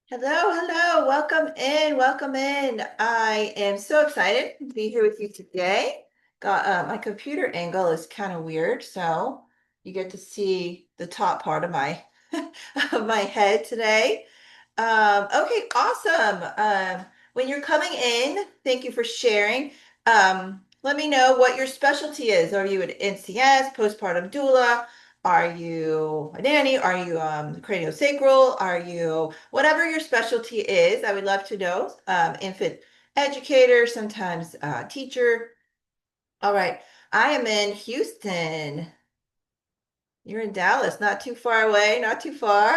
Hello, hello. Welcome in. Welcome in. I am so excited to be here with you today. Got my computer angle is kind of weird, so you get to see the top part of my of my head today. Okay, awesome. When you're coming in, thank you for sharing. Let me know what your specialty is. Are you an NCS, postpartum doula? Are you a nanny? Are you craniosacral? Are you whatever your specialty is? I would love to know. Infant educator, sometimes teacher. All right, I am in Houston. You're in Dallas, not too far away, not too far.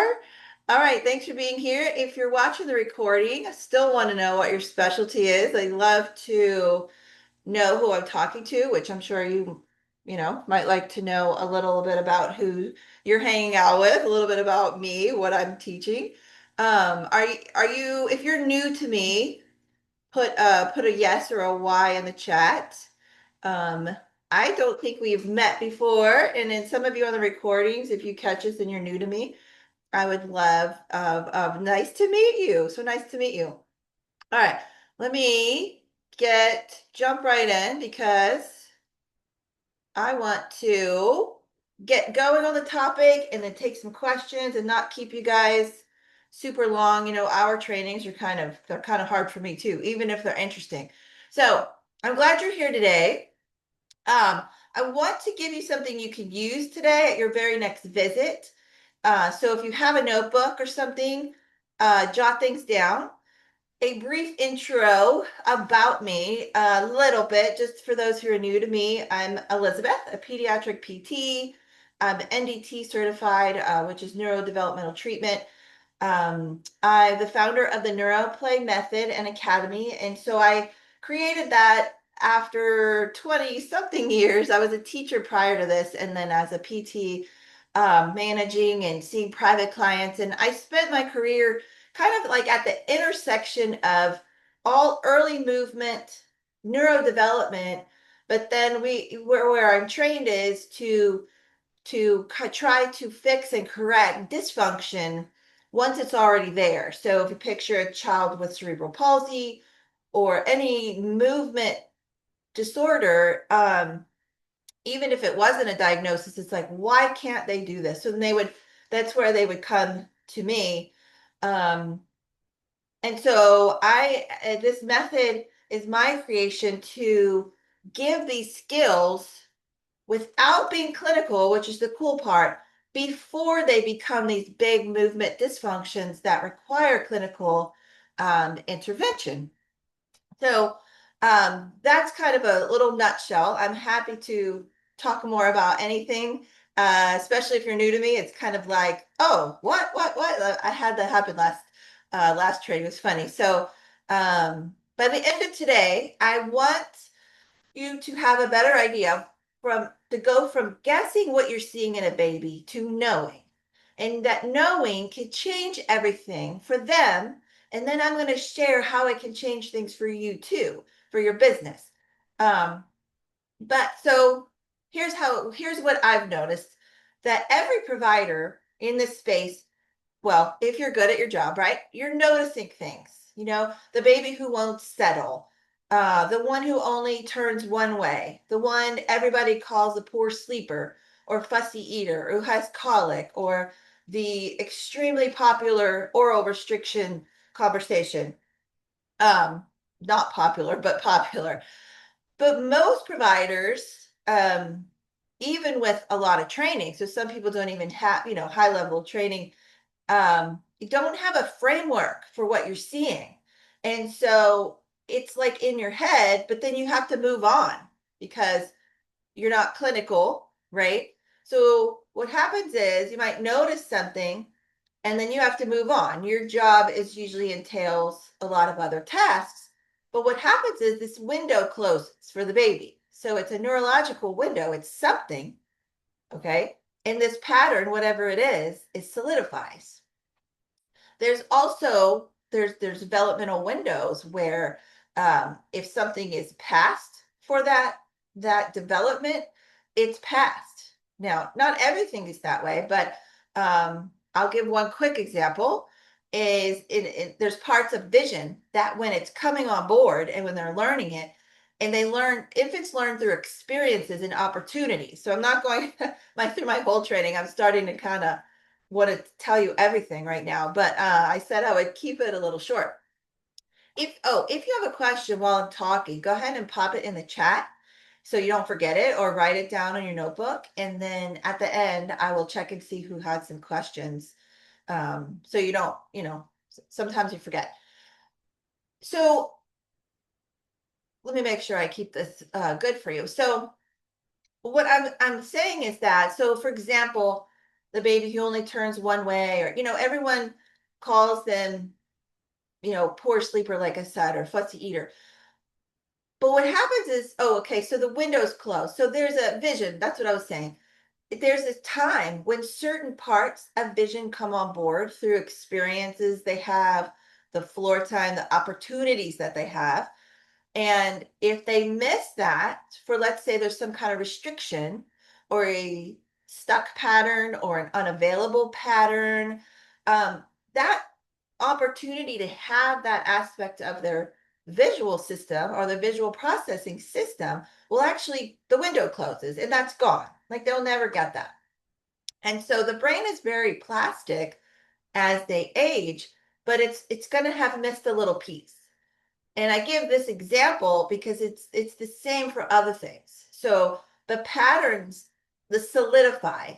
All right, thanks for being here. If you're watching the recording, I still want to know what your specialty is. I'd love to know who I'm talking to, which I'm sure you might like to know a little bit about who you're hanging out with, a little bit about me, what I'm teaching. If you're new to me, put a yes or a Y in the chat. Um, I don't think we've met before, and in some of you on the recordings, if you catch us and you're new to me, I would love of nice to meet you. So nice to meet you. All right, let me get jump right in because I want to get going on the topic and then take some questions and not keep you guys super long. Our trainings are they're kind of hard for me too, even if they're interesting. So I'm glad you're here today. I want to give you something you can use today at your very next visit. So if you have a notebook or something, jot things down. A brief intro about me, a little bit, just for those who are new to me. I'm Elizabeth, a pediatric PT. I'm NDT certified, which is neurodevelopmental treatment. I'm the founder of the NeuroPlay Method and Academy. And so I created that after 20 something years. I was a teacher prior to this, and then as a PT, managing and seeing private clients. And I spent my career kind of like at the intersection of all early movement, neurodevelopment, but then where I'm trained is to try to fix and correct dysfunction once it's already there. So if you picture a child with cerebral palsy or any movement disorder, even if it wasn't a diagnosis, it's like, why can't they do this? So then that's where they would come to me. Um, and so this method is my creation to give these skills without being clinical, which is the cool part, before they become these big movement dysfunctions that require clinical intervention. So that's kind of a little nutshell. I'm happy to talk more about anything, especially if you're new to me. It's kind of like, oh, what? I had that happen last trade. It was funny. So by the end of today, I want you to have a better idea to go from guessing what you're seeing in a baby to knowing. And that knowing can change everything for them. And then I'm going to share how it can change things for you too, for your business. Um, but so here's what I've noticed, that every provider in this space, well, if you're good at your job, right? You're noticing things, the baby who won't settle, the one who only turns one way, the one everybody calls a poor sleeper or fussy eater, who has colic, or the extremely popular oral restriction conversation. Um, Not popular, but popular. But most providers, even with a lot of training, so some people don't even have, high level training, you don't have a framework for what you're seeing. And so it's like in your head, but then you have to move on because you're not clinical, right? So what happens is you might notice something and then you have to move on. Your job is usually entails a lot of other tasks. But what happens is this window closes for the baby. So it's a neurological window, it's something, okay? And this pattern, whatever it solidifies. There's developmental windows where if something is past for that development, it's past. Now, not everything is that way, but I'll give one quick example. is there's parts of vision that when it's coming on board and when they're learning it, and infants learn through experiences and opportunities. So I'm not going through my whole training. I'm starting to kind of want to tell you everything right now, but I said I would keep it a little short. If you have a question while I'm talking, go ahead and pop it in the chat so you don't forget it, or write it down on your notebook. And then at the end, I will check and see who had some questions. So you don't, sometimes you forget. So let me make sure I keep this good for you. So what I'm saying is that, so for example, the baby who only turns one way, or everyone calls them, poor sleeper, like I said, or fussy eater. But what happens is, oh, okay, so the window's closed. So there's a vision. That's what I was saying. There's this time when certain parts of vision come on board through experiences they have, the floor time, the opportunities that they have. And if they miss that, for let's say there's some kind of restriction or a stuck pattern or an unavailable pattern, that opportunity to have that aspect of their visual system or the visual processing system will actually, the window closes and that's gone. Like they'll never get that. And so the brain is very plastic as they age, but it's going to have missed a little piece. And I give this example because it's the same for other things. So the patterns, the solidify,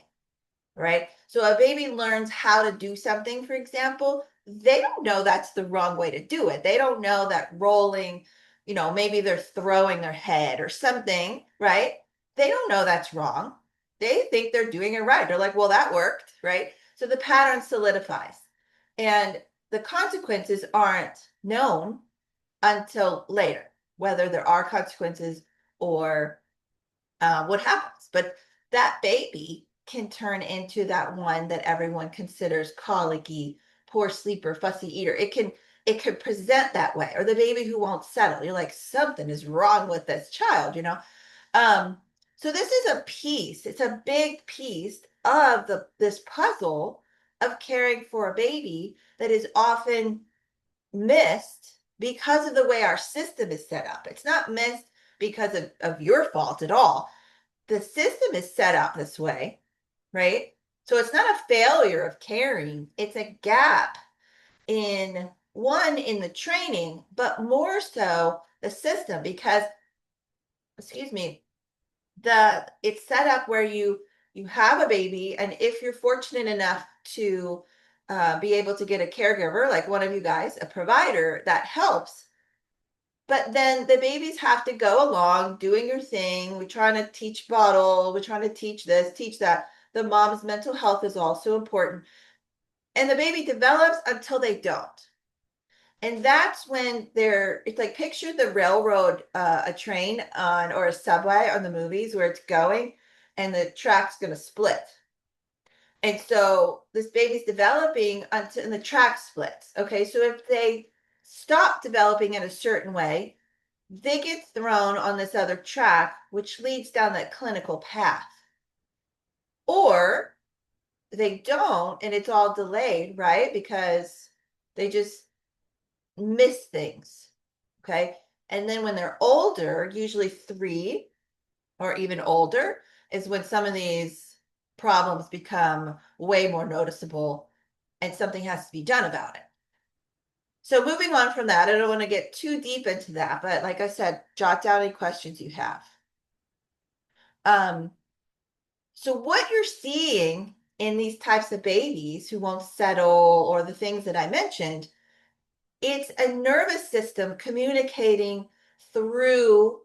right? So a baby learns how to do something, for example, they don't know that's the wrong way to do it. They don't know that rolling, maybe they're throwing their head or something, right? They don't know that's wrong. They think they're doing it right. They're like, well, that worked, right? So the pattern solidifies. And the consequences aren't known until later, whether there are consequences or what happens. But that baby can turn into that one that everyone considers colicky, poor sleeper, fussy eater. It could present that way, or the baby who won't settle. You're like, something is wrong with this child. Um, so this is a piece. It's a big piece of this puzzle of caring for a baby that is often missed because of the way our system is set up. It's not missed because of your fault at all. The system is set up this way, right? So it's not a failure of caring, it's a gap in the training, but more so the system, because, excuse me, it's set up where you have a baby, and if you're fortunate enough to be able to get a caregiver like one of you guys, a provider that helps, but then the babies have to go along doing your thing. We're trying to teach bottle, we're trying to teach this, teach that. The mom's mental health is also important, and the baby develops until they don't. And that's when it's like, picture the railroad, a train on, or a subway on the movies where it's going and the track's going to split. And so this baby's developing until, and the track splits. Okay. So if they stop developing in a certain way, they get thrown on this other track, which leads down that clinical path. Or they don't, and it's all delayed, right? Because they just miss things. Okay. And then when they're older, usually 3 or even older, is when some of these problems become way more noticeable and something has to be done about it. So moving on from that, I don't want to get too deep into that, but like I said, jot down any questions you have. So what you're seeing in these types of babies who won't settle, or the things that I mentioned, it's a nervous system communicating through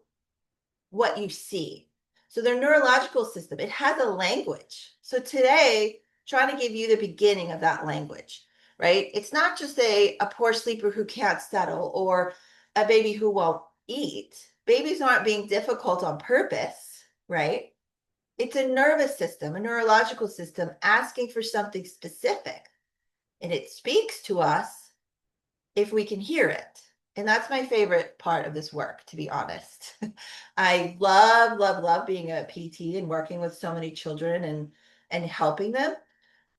what you see. So their neurological system, it has a language. So today, trying to give you the beginning of that language, right? It's not just a poor sleeper who can't settle, or a baby who won't eat. Babies aren't being difficult on purpose, right? It's a nervous system, a neurological system asking for something specific. And it speaks to us if we can hear it. And that's my favorite part of this work, to be honest. I love, love, love being a PT and working with so many children and helping them.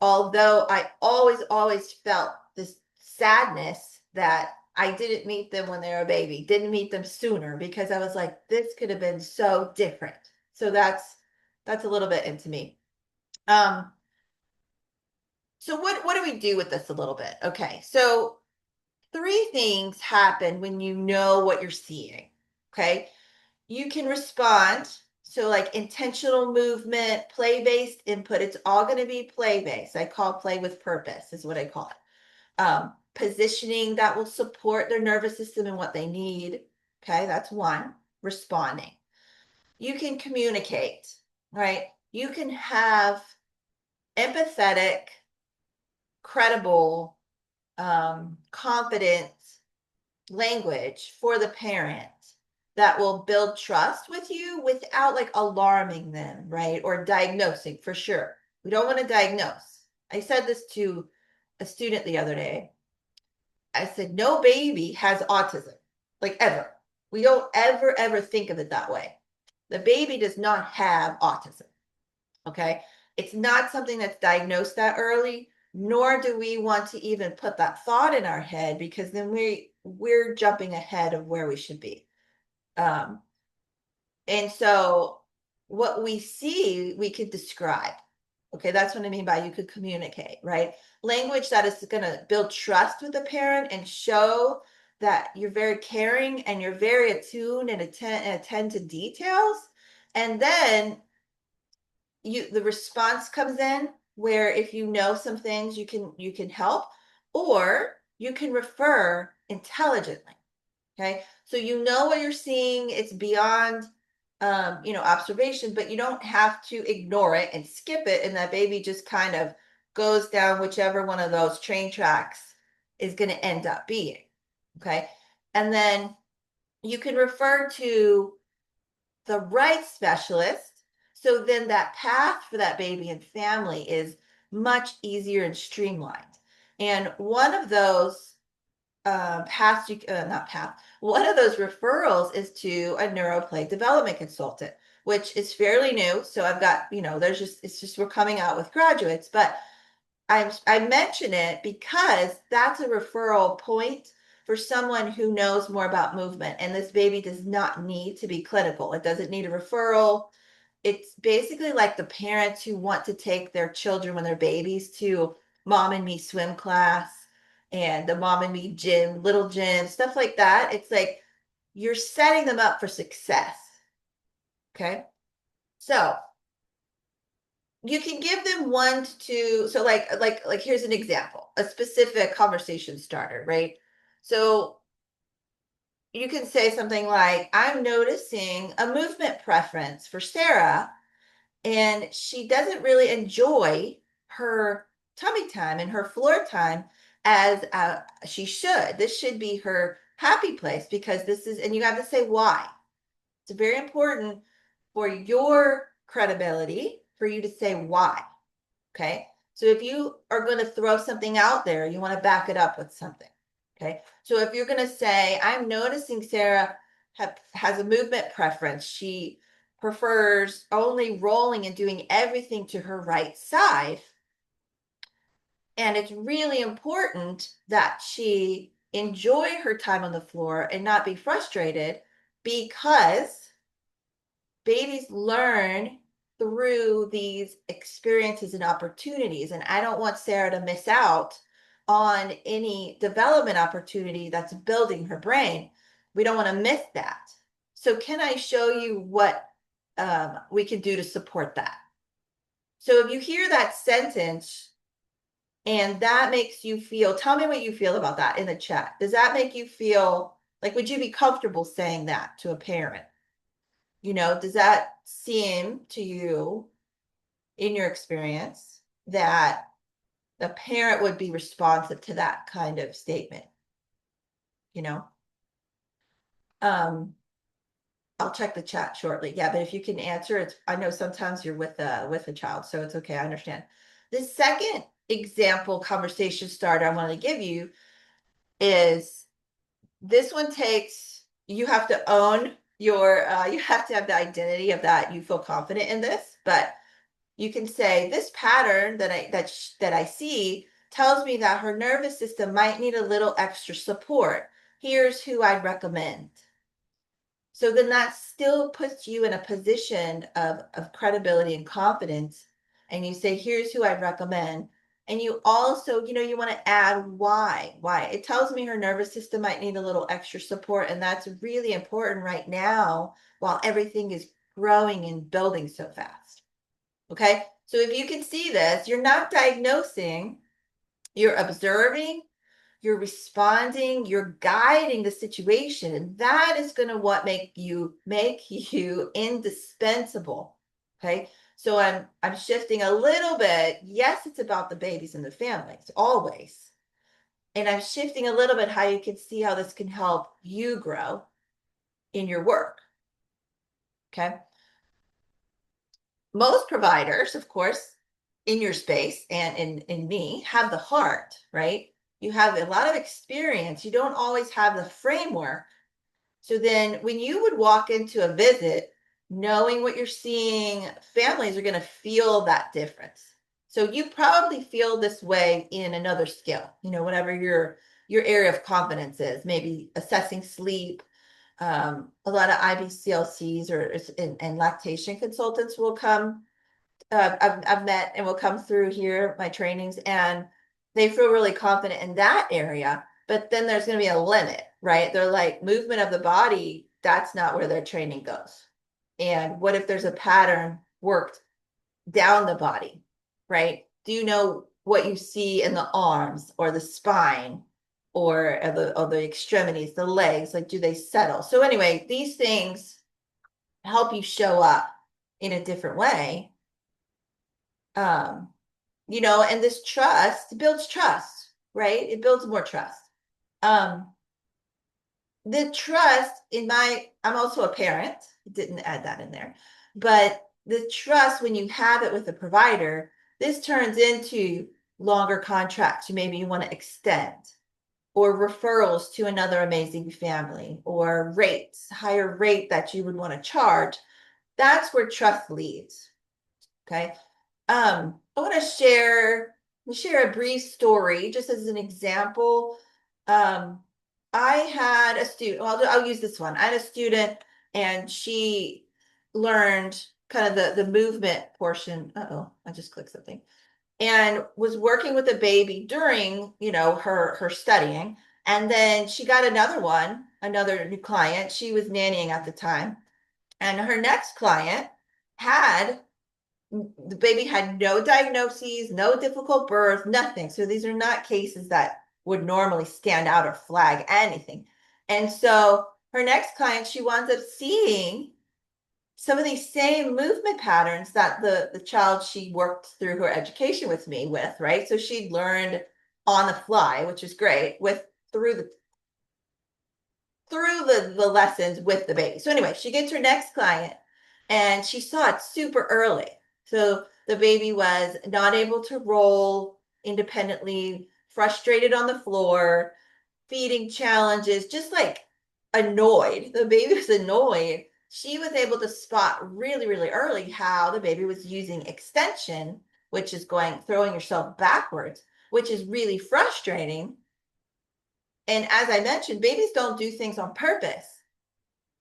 Although I always, always felt this sadness that I didn't meet them when they were a baby, didn't meet them sooner, because I was like, this could have been so different. So that's a little bit into me. Um, so what do we do with this a little bit? Okay, so three things happen when you know what you're seeing. Okay, you can respond. So, like intentional movement, play based input, it's all going to be play based. I call play with purpose, is what I call it. Positioning that will support their nervous system and what they need. Okay, that's one. Responding. You can communicate, right? You can have empathetic, credible, confident language for the parent that will build trust with you without like alarming them, right? Or diagnosing for sure. We don't want to diagnose. I said this to a student the other day. I said, no baby has autism, like ever. We don't ever think of it that way. The baby does not have autism. Okay. It's not something that's diagnosed that early, nor do we want to even put that thought in our head, because then we're jumping ahead of where we should be. Um, and so what we see, we could describe. Okay, that's what I mean by you could communicate, right? Language that is going to build trust with the parent and show that you're very caring and you're very attuned and attend to details. And then the response comes in, where if you know some things, you can help, or you can refer intelligently. Okay, so you know what you're seeing, it's beyond observation, but you don't have to ignore it and skip it, and that baby just kind of goes down whichever one of those train tracks is going to end up being. Okay, and then you can refer to the right specialist. So then that path for that baby and family is much easier and streamlined. And one of those paths, not path, one of those referrals is to a neuroplay development consultant, which is fairly new. So I've got, it's just we're coming out with graduates, but I mention it because that's a referral point for someone who knows more about movement. And this baby does not need to be clinical. It doesn't need a referral. It's basically like the parents who want to take their children when they're babies to mom and me swim class and the mom and me gym, little gym, stuff like that. It's like you're setting them up for success. Okay. So you can give them 1 to 2. So like here's an example, a specific conversation starter, right? So you can say something like, I'm noticing a movement preference for Sarah, and she doesn't really enjoy her tummy time and her floor time as she should. This should be her happy place, because this is, and you have to say why. It's very important for your credibility for you to say why. Okay. So if you are going to throw something out there, you want to back it up with something. Okay. So if you're going to say, I'm noticing Sarah has a movement preference. She prefers only rolling and doing everything to her right side. And it's really important that she enjoy her time on the floor and not be frustrated, because babies learn through these experiences and opportunities. And I don't want Sarah to miss out on any development opportunity that's building her brain. We don't want to miss that. So, can I show you what we can do to support that? So, if you hear that sentence and that makes you feel, tell me what you feel about that in the chat. Does that make you feel like, would you be comfortable saying that to a parent? Does that seem to you, in your experience, that the parent would be responsive to that kind of statement? You know, um, I'll check the chat shortly. Yeah, but if you can answer it, I know sometimes you're with a child, so it's okay. I understand. The second example conversation starter I want to give you is, this one takes, you have to own your you have to have the identity of that you feel confident in this, but you can say, this pattern that I see tells me that her nervous system might need a little extra support. Here's who I'd recommend. So then that still puts you in a position of credibility and confidence. And you say, here's who I'd recommend. And you also, you want to add why. Why? It tells me her nervous system might need a little extra support. And that's really important right now while everything is growing and building so fast. Okay. So if you can see this, you're not diagnosing, you're observing, you're responding, you're guiding the situation. That is going to make you indispensable. Okay. So I'm shifting a little bit. Yes, it's about the babies and the families always. And I'm shifting a little bit how you can see how this can help you grow in your work. Okay. Most providers, of course, in your space and in me have the heart, right? You have a lot of experience. You don't always have the framework. So then when you would walk into a visit, knowing what you're seeing, families are going to feel that difference. So you probably feel this way in another skill, whatever your area of competence is, maybe assessing sleep. A lot of IBCLCs and lactation consultants will come. I've met and will come through here, my trainings, and they feel really confident in that area. But then there's going to be a limit, right? They're like, movement of the body, that's not where their training goes. And what if there's a pattern worked down the body, right? Do you know what you see in the arms or the spine or the extremities, the legs? Like, do they settle? So anyway, these things help you show up in a different way. And this trust builds trust, right? It builds more trust. The trust I'm also a parent, didn't add that in there, but the trust, when you have it with a provider, this turns into longer contracts. Maybe you want to extend, or referrals to another amazing family, or higher rate that you would want to charge. That's where trust leads. Okay. I want to share a brief story just as an example. I had a student, well, I'll use this one. I had a student and she learned kind of the movement portion. Uh-oh, I just clicked something. And was working with a baby during, her studying. And then she got another new client. She was nannying at the time. And her next client the baby had no diagnoses, no difficult birth, nothing. So these are not cases that would normally stand out or flag anything. And so her next client, she winds up seeing some of these same movement patterns that the child she worked through her education with me with, right? So she'd learned on the fly, which is great, through the lessons with the baby. So anyway, she gets her next client and she saw it super early. So the baby was not able to roll independently, frustrated on the floor, feeding challenges, just like annoyed. The baby was annoyed. She was able to spot really, really early how the baby was using extension, which is throwing yourself backwards, which is really frustrating. And as I mentioned, babies don't do things on purpose.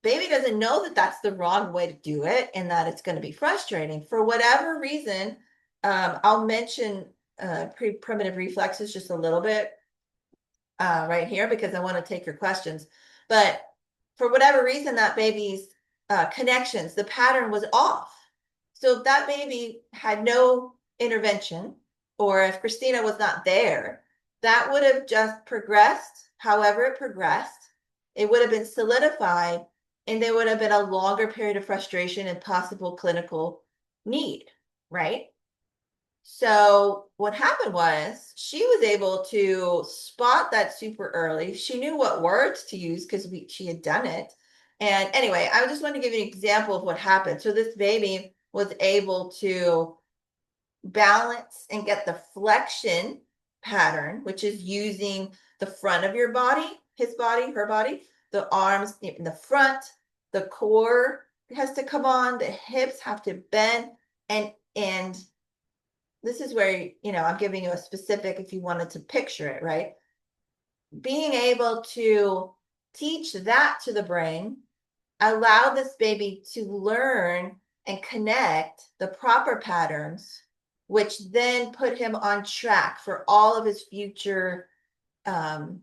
Baby doesn't know that that's the wrong way to do it and that it's going to be frustrating. For whatever reason, I'll mention primitive reflexes just a little bit right here because I want to take your questions. But for whatever reason, that baby's connections, the pattern was off. So if that baby had no intervention, or if Christina was not there, that would have just progressed however it progressed. It would have been solidified, and there would have been a longer period of frustration and possible clinical need, right? So what happened was she was able to spot that super early. She knew what words to use because she had done it. And anyway, I just want to give you an example of what happened. So this baby was able to balance and get the flexion pattern, which is using the front of your body, his body, her body, the arms in the front, the core has to come on, the hips have to bend, and this is where, I'm giving you a specific if you wanted to picture it, right? Being able to teach that to the brain, allow this baby to learn and connect the proper patterns, which then put him on track for all of his future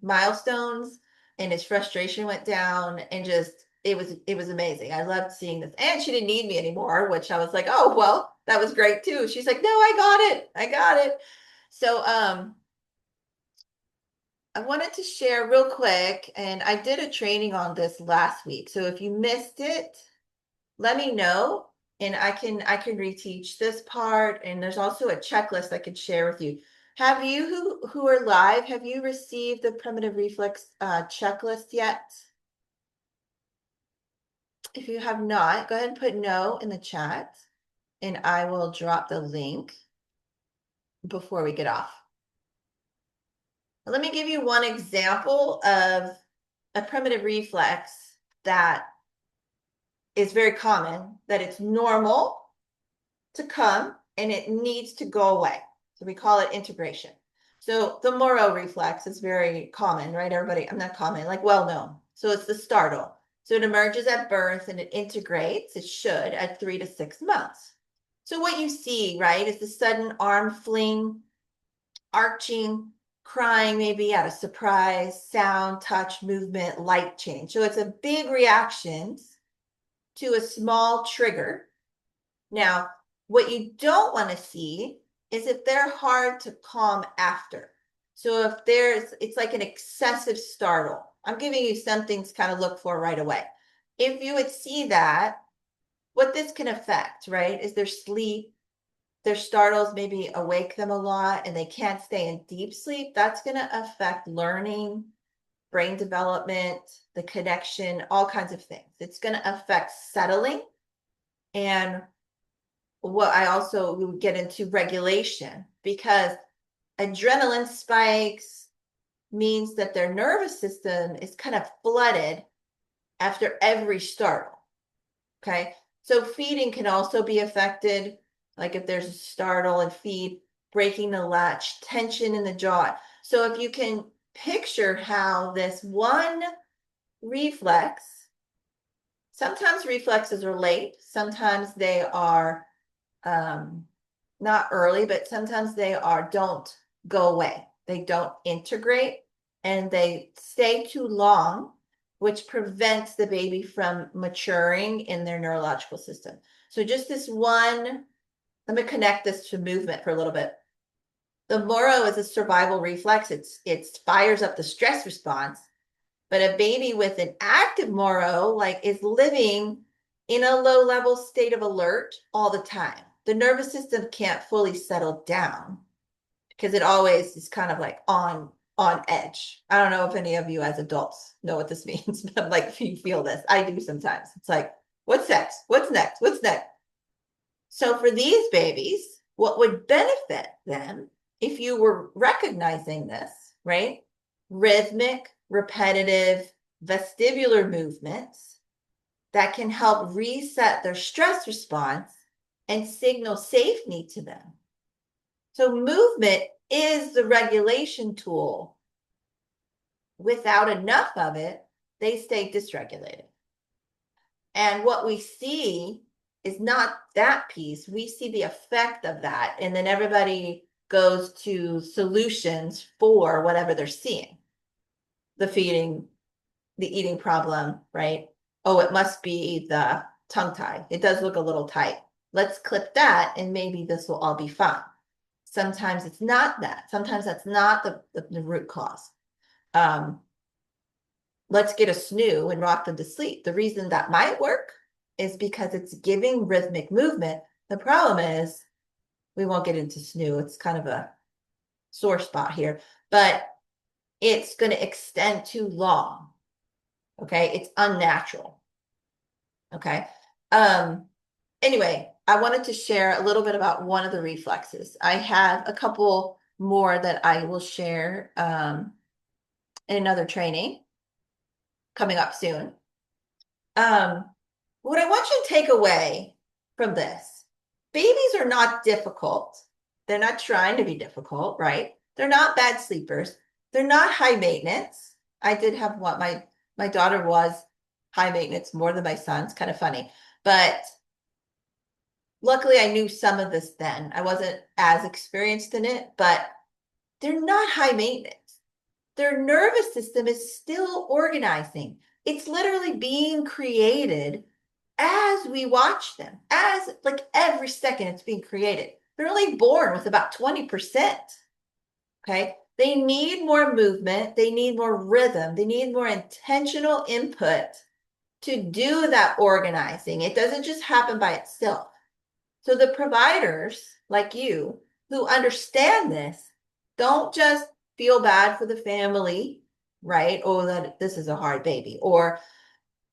milestones, and his frustration went down, and just it was amazing. I loved seeing this. And she didn't need me anymore, which I was like, oh well, that was great too. She's like, no, I got it. So I wanted to share real quick, and I did a training on this last week. So if you missed it, let me know, and I can reteach this part. And there's also a checklist I could share with you. Have you who are live, have you received the primitive reflex checklist yet? If you have not, go ahead and put no in the chat, and I will drop the link before we get off. Let me give you one example of a primitive reflex that is very common, that it's normal to come and it needs to go away. So we call it integration. So the Moro reflex is very common, right? Everybody, I'm not common, like well known. So it's the startle. So it emerges at birth and it integrates, it should, at 3 to 6 months. So what you see, right, is the sudden arm fling, arching, crying, maybe out of surprise, sound, touch, movement, light change. So it's a big reaction to a small trigger. Now, what you don't want to see is if they're hard to calm after. So if it's like an excessive startle. I'm giving you some things to kind of look for right away. If you would see that, what this can affect, right, is their sleep, their startles maybe awake them a lot and they can't stay in deep sleep. That's going to affect learning, brain development, the connection, all kinds of things. It's going to affect settling, and what I also would get into regulation, because adrenaline spikes means that their nervous system is kind of flooded after every startle. Okay. So feeding can also be affected. Like if there's a startle and feed, breaking the latch, tension in the jaw. So if you can picture how this one reflex, sometimes reflexes are late, sometimes they are not early, but sometimes they don't go away. They don't integrate and they stay too long, which prevents the baby from maturing in their neurological system. So just this one, let me connect this to movement for a little bit. The Moro is a survival reflex. It fires up the stress response, but a baby with an active Moro is living in a low level state of alert all the time. The nervous system can't fully settle down because it always is kind of like on edge. I don't know if any of you as adults know what this means, but if you feel this, I do sometimes. It's like, what's next? What's next? What's next? So for these babies, what would benefit them if you were recognizing this, right? Rhythmic, repetitive, vestibular movements that can help reset their stress response and signal safety to them. So movement is the regulation tool. Without enough of it, they stay dysregulated. And what we see is not that piece. We see the effect of that. And then everybody goes to solutions for whatever they're seeing. The feeding, the eating problem, right? Oh, it must be the tongue tie. It does look a little tight. Let's clip that and maybe this will all be fine. Sometimes it's not that. Sometimes that's not the root cause. Let's get a snoo and rock them to sleep. The reason that might work is because it's giving rhythmic movement. The problem is we won't get into snoo. It's kind of a sore spot here, but it's going to extend too long. Okay. It's unnatural. Okay. Anyway, I wanted to share a little bit about one of the reflexes. I have a couple more that I will share in another training coming up soon. What I want you to take away from this, babies are not difficult. They're not trying to be difficult, right? They're not bad sleepers. They're not high maintenance. I did have what my daughter was high maintenance more than my son's, kind of funny. But luckily I knew some of this then. I wasn't as experienced in it, but they're not high maintenance. Their nervous system is still organizing. It's literally being created as we watch them, as like every second it's being created. They're only born with about 20%. Okay. They need more movement. They need more rhythm. They need more intentional input to do that organizing. It doesn't just happen by itself. So the providers like you who understand this don't just feel bad for the family, right? Oh, that this is a hard baby, or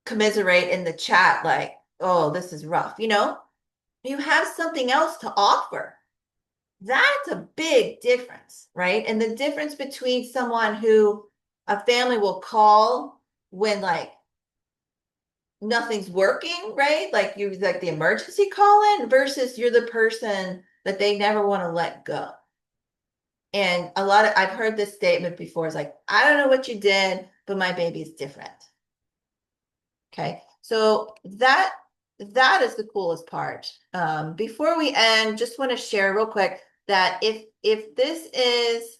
commiserate in the chat like, oh, this is rough. You have something else to offer. That's a big difference, right? And the difference between someone who a family will call when like nothing's working, right? Like you like the emergency call in versus you're the person that they never want to let go. And I've heard this statement before. It's like, I don't know what you did, but my baby is different. Okay. So that is the coolest part. Before we end, just want to share real quick that if this is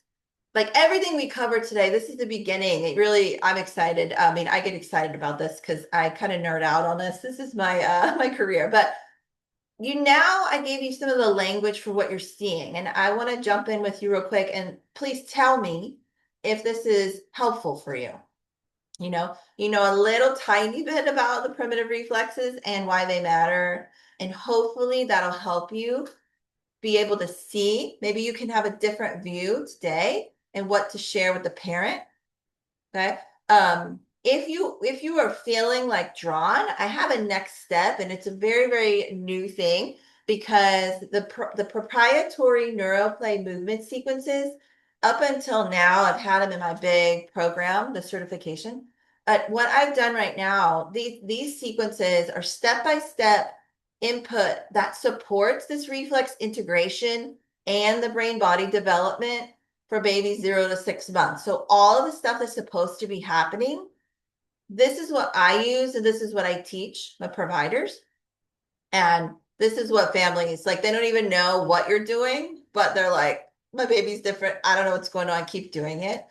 like everything we covered today, this is the beginning. I'm excited. I mean, I get excited about this because I kind of nerd out on this. This is my my career. But I gave you some of the language for what you're seeing, and I want to jump in with you real quick and please tell me if this is helpful for you. A little tiny bit about the primitive reflexes and why they matter, and hopefully that'll help you be able to see. Maybe you can have a different view today and what to share with the parent. Okay. If you are feeling like drawn, I have a next step, and it's a very, very new thing because the proprietary neuroplay movement sequences, up until now, I've had them in my big program, the certification. But what I've done right now, these sequences are step-by-step input that supports this reflex integration and the brain body development for babies 0 to 6 months. So all of the stuff that's supposed to be happening, this is what I use, and this is what I teach my providers. And this is what families like, they don't even know what you're doing, but they're like, my baby's different. I don't know what's going on. Keep doing it.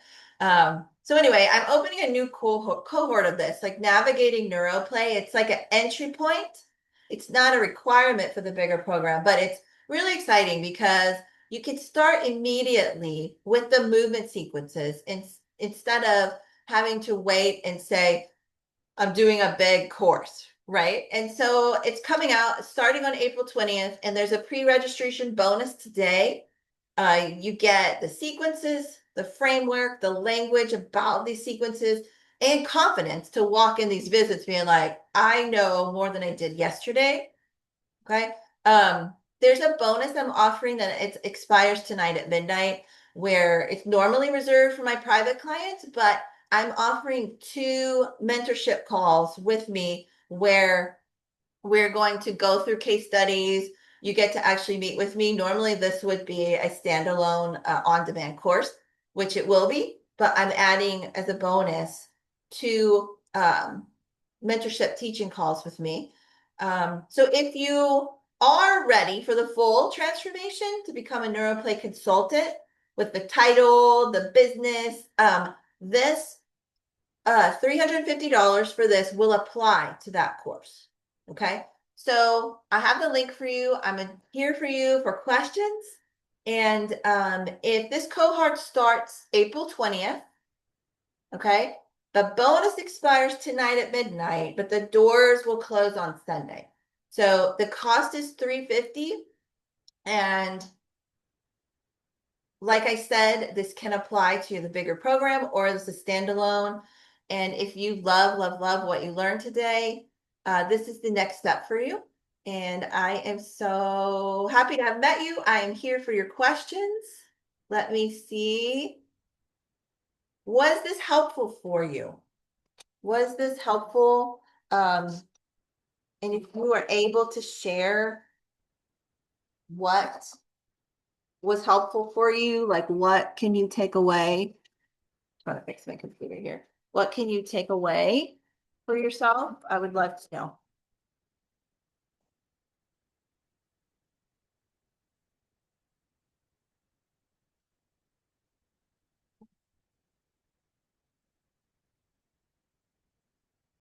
So anyway, I'm opening a new cohort of this, like navigating neuroplay. It's like an entry point. It's not a requirement for the bigger program, but it's really exciting because you can start immediately with the movement sequences instead of having to wait and say, I'm doing a big course, right? And so it's coming out starting on April 20th, and there's a pre-registration bonus today. You get the sequences, the framework, the language about these sequences, and confidence to walk in these visits being like, I know more than I did yesterday. Okay. There's a bonus I'm offering that it expires tonight at midnight, where it's normally reserved for my private clients, but I'm offering 2 mentorship calls with me where we're going to go through case studies. You get to actually meet with me. Normally, this would be a standalone on-demand course, which it will be, but I'm adding as a bonus 2 mentorship teaching calls with me. So if you are ready for the full transformation to become a neuroplay consultant with the title, the business, this $350 for this will apply to that course. Okay. So I have the link for you. I'm here for you for questions. And if this cohort starts April 20th, okay, the bonus expires tonight at midnight, but the doors will close on Sunday. So the cost is $350. And like I said, this can apply to the bigger program or as a standalone. And if you love, love, love what you learned today, this is the next step for you. And I am so happy to have met you. I am here for your questions. Let me see. Was this helpful for you? Was this helpful? And if you were able to share what was helpful for you? Like, what can you take away? Trying to fix my computer here. What can you take away for yourself? I would love to know.